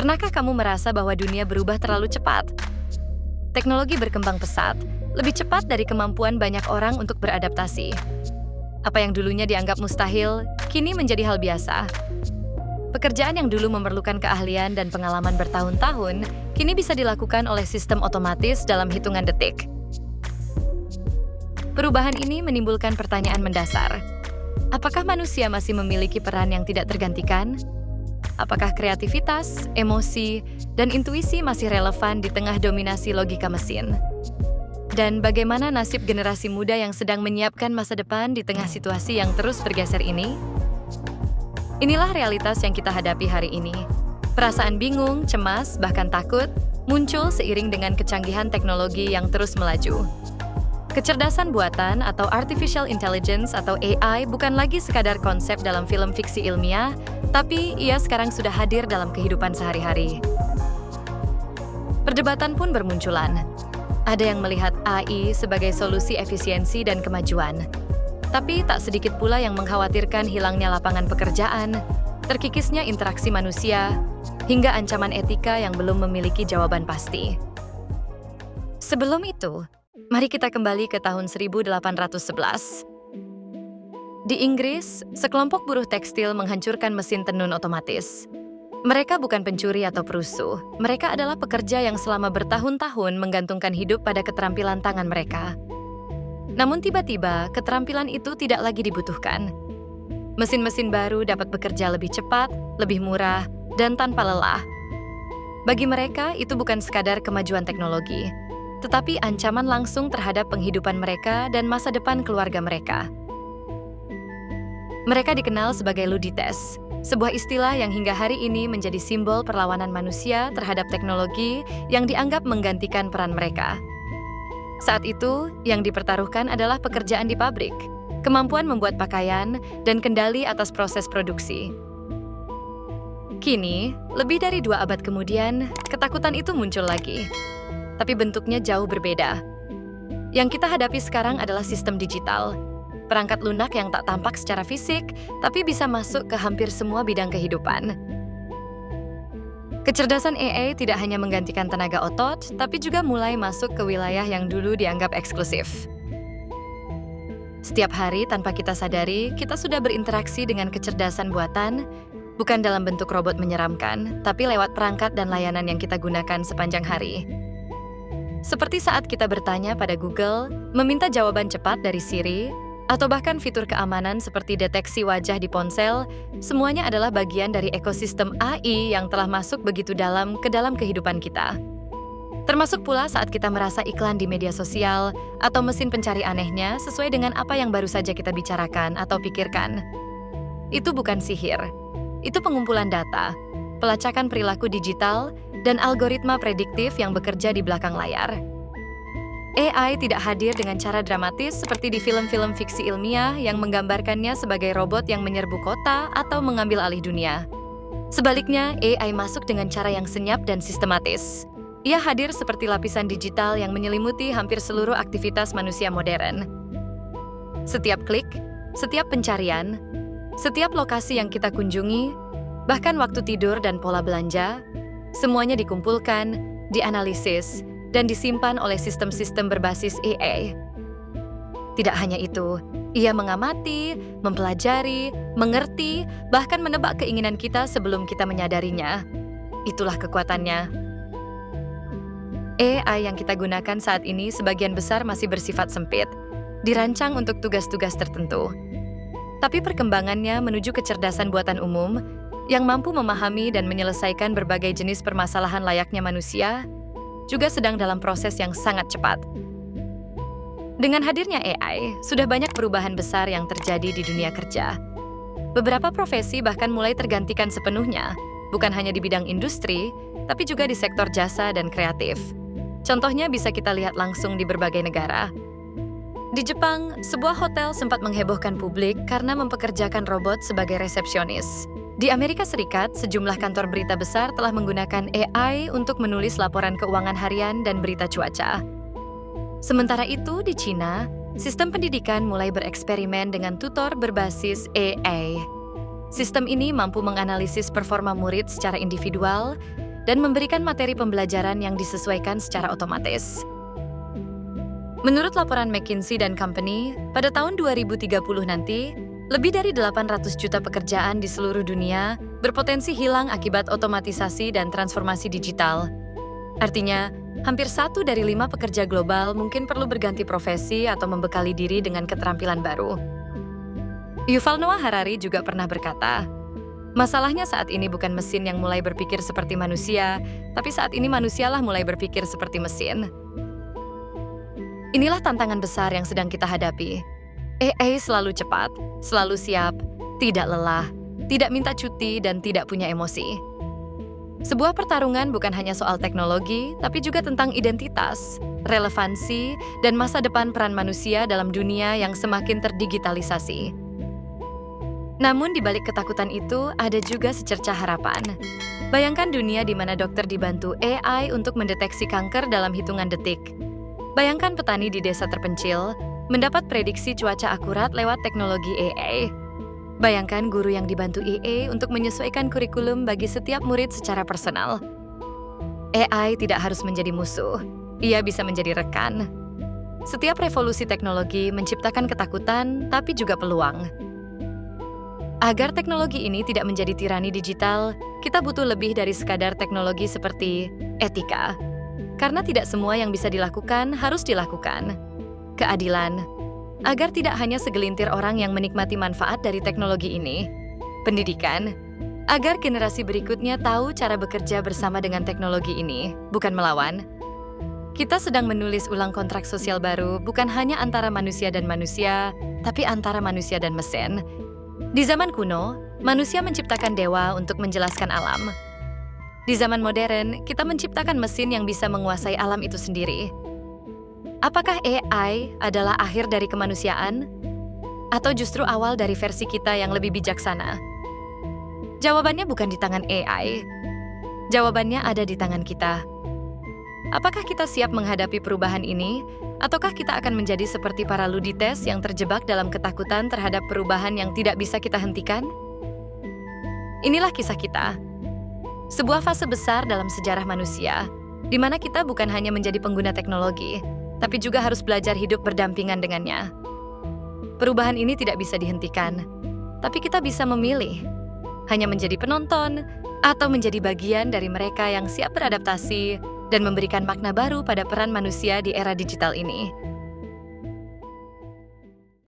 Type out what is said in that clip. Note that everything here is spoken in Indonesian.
Pernahkah kamu merasa bahwa dunia berubah terlalu cepat? Teknologi berkembang pesat, lebih cepat dari kemampuan banyak orang untuk beradaptasi. Apa yang dulunya dianggap mustahil, kini menjadi hal biasa. Pekerjaan yang dulu memerlukan keahlian dan pengalaman bertahun-tahun, kini bisa dilakukan oleh sistem otomatis dalam hitungan detik. Perubahan ini menimbulkan pertanyaan mendasar. Apakah manusia masih memiliki peran yang tidak tergantikan? Apakah kreativitas, emosi, dan intuisi masih relevan di tengah dominasi logika mesin? Dan bagaimana nasib generasi muda yang sedang menyiapkan masa depan di tengah situasi yang terus bergeser ini? Inilah realitas yang kita hadapi hari ini. Perasaan bingung, cemas, bahkan takut muncul seiring dengan kecanggihan teknologi yang terus melaju. Kecerdasan buatan atau artificial intelligence atau AI bukan lagi sekadar konsep dalam film fiksi ilmiah, tapi ia sekarang sudah hadir dalam kehidupan sehari-hari. Perdebatan pun bermunculan. Ada yang melihat AI sebagai solusi efisiensi dan kemajuan. Tapi tak sedikit pula yang mengkhawatirkan hilangnya lapangan pekerjaan, terkikisnya interaksi manusia, hingga ancaman etika yang belum memiliki jawaban pasti. Sebelum itu, mari kita kembali ke tahun 1811. Di Inggris, sekelompok buruh tekstil menghancurkan mesin tenun otomatis. Mereka bukan pencuri atau perusuh. Mereka adalah pekerja yang selama bertahun-tahun menggantungkan hidup pada keterampilan tangan mereka. Namun tiba-tiba, keterampilan itu tidak lagi dibutuhkan. Mesin-mesin baru dapat bekerja lebih cepat, lebih murah, dan tanpa lelah. Bagi mereka, itu bukan sekadar kemajuan teknologi, tetapi ancaman langsung terhadap penghidupan mereka dan masa depan keluarga mereka. Mereka dikenal sebagai Ludites, sebuah istilah yang hingga hari ini menjadi simbol perlawanan manusia terhadap teknologi yang dianggap menggantikan peran mereka. Saat itu, yang dipertaruhkan adalah pekerjaan di pabrik, kemampuan membuat pakaian, dan kendali atas proses produksi. Kini, lebih dari 2 abad kemudian, ketakutan itu muncul lagi. Tapi bentuknya jauh berbeda. Yang kita hadapi sekarang adalah sistem digital. Perangkat lunak yang tak tampak secara fisik, tapi bisa masuk ke hampir semua bidang kehidupan. Kecerdasan AI tidak hanya menggantikan tenaga otot, tapi juga mulai masuk ke wilayah yang dulu dianggap eksklusif. Setiap hari tanpa kita sadari, kita sudah berinteraksi dengan kecerdasan buatan, bukan dalam bentuk robot menyeramkan, tapi lewat perangkat dan layanan yang kita gunakan sepanjang hari. Seperti saat kita bertanya pada Google, meminta jawaban cepat dari Siri, atau bahkan fitur keamanan seperti deteksi wajah di ponsel, semuanya adalah bagian dari ekosistem AI yang telah masuk begitu dalam ke dalam kehidupan kita. Termasuk pula saat kita merasa iklan di media sosial atau mesin pencari anehnya sesuai dengan apa yang baru saja kita bicarakan atau pikirkan. Itu bukan sihir. Itu pengumpulan data, pelacakan perilaku digital, dan algoritma prediktif yang bekerja di belakang layar. AI tidak hadir dengan cara dramatis seperti di film-film fiksi ilmiah yang menggambarkannya sebagai robot yang menyerbu kota atau mengambil alih dunia. Sebaliknya, AI masuk dengan cara yang senyap dan sistematis. Ia hadir seperti lapisan digital yang menyelimuti hampir seluruh aktivitas manusia modern. Setiap klik, setiap pencarian, setiap lokasi yang kita kunjungi, bahkan waktu tidur dan pola belanja, semuanya dikumpulkan, dianalisis, dan disimpan oleh sistem-sistem berbasis AI. Tidak hanya itu, ia mengamati, mempelajari, mengerti, bahkan menebak keinginan kita sebelum kita menyadarinya. Itulah kekuatannya. AI yang kita gunakan saat ini sebagian besar masih bersifat sempit, dirancang untuk tugas-tugas tertentu. Tapi perkembangannya menuju kecerdasan buatan umum yang mampu memahami dan menyelesaikan berbagai jenis permasalahan layaknya manusia, juga sedang dalam proses yang sangat cepat. Dengan hadirnya AI, sudah banyak perubahan besar yang terjadi di dunia kerja. Beberapa profesi bahkan mulai tergantikan sepenuhnya, bukan hanya di bidang industri, tapi juga di sektor jasa dan kreatif. Contohnya bisa kita lihat langsung di berbagai negara. Di Jepang, sebuah hotel sempat menghebohkan publik karena mempekerjakan robot sebagai resepsionis. Di Amerika Serikat, sejumlah kantor berita besar telah menggunakan AI untuk menulis laporan keuangan harian dan berita cuaca. Sementara itu, di Cina, sistem pendidikan mulai bereksperimen dengan tutor berbasis AI. Sistem ini mampu menganalisis performa murid secara individual dan memberikan materi pembelajaran yang disesuaikan secara otomatis. Menurut laporan McKinsey & Company, pada tahun 2030 nanti, lebih dari 800 juta pekerjaan di seluruh dunia berpotensi hilang akibat otomatisasi dan transformasi digital. Artinya, hampir 1 dari 5 pekerja global mungkin perlu berganti profesi atau membekali diri dengan keterampilan baru. Yuval Noah Harari juga pernah berkata, masalahnya saat ini bukan mesin yang mulai berpikir seperti manusia, tapi saat ini manusialah mulai berpikir seperti mesin. Inilah tantangan besar yang sedang kita hadapi. AI selalu cepat, selalu siap, tidak lelah, tidak minta cuti, dan tidak punya emosi. Sebuah pertarungan bukan hanya soal teknologi, tapi juga tentang identitas, relevansi, dan masa depan peran manusia dalam dunia yang semakin terdigitalisasi. Namun di balik ketakutan itu ada juga secercah harapan. Bayangkan dunia di mana dokter dibantu AI untuk mendeteksi kanker dalam hitungan detik. Bayangkan petani di desa terpencil mendapat prediksi cuaca akurat lewat teknologi AI. Bayangkan guru yang dibantu AI untuk menyesuaikan kurikulum bagi setiap murid secara personal. AI tidak harus menjadi musuh, ia bisa menjadi rekan. Setiap revolusi teknologi menciptakan ketakutan, tapi juga peluang. Agar teknologi ini tidak menjadi tirani digital, kita butuh lebih dari sekadar teknologi seperti etika. Karena tidak semua yang bisa dilakukan harus dilakukan. Keadilan, agar tidak hanya segelintir orang yang menikmati manfaat dari teknologi ini. Pendidikan, agar generasi berikutnya tahu cara bekerja bersama dengan teknologi ini, bukan melawan. Kita sedang menulis ulang kontrak sosial baru bukan hanya antara manusia dan manusia, tapi antara manusia dan mesin. Di zaman kuno, manusia menciptakan dewa untuk menjelaskan alam. Di zaman modern, kita menciptakan mesin yang bisa menguasai alam itu sendiri. Apakah AI adalah akhir dari kemanusiaan? Atau justru awal dari versi kita yang lebih bijaksana? Jawabannya bukan di tangan AI. Jawabannya ada di tangan kita. Apakah kita siap menghadapi perubahan ini? Ataukah kita akan menjadi seperti para ludites yang terjebak dalam ketakutan terhadap perubahan yang tidak bisa kita hentikan? Inilah kisah kita. Sebuah fase besar dalam sejarah manusia, di mana kita bukan hanya menjadi pengguna teknologi, tapi juga harus belajar hidup berdampingan dengannya. Perubahan ini tidak bisa dihentikan, tapi kita bisa memilih, hanya menjadi penonton atau menjadi bagian dari mereka yang siap beradaptasi dan memberikan makna baru pada peran manusia di era digital ini.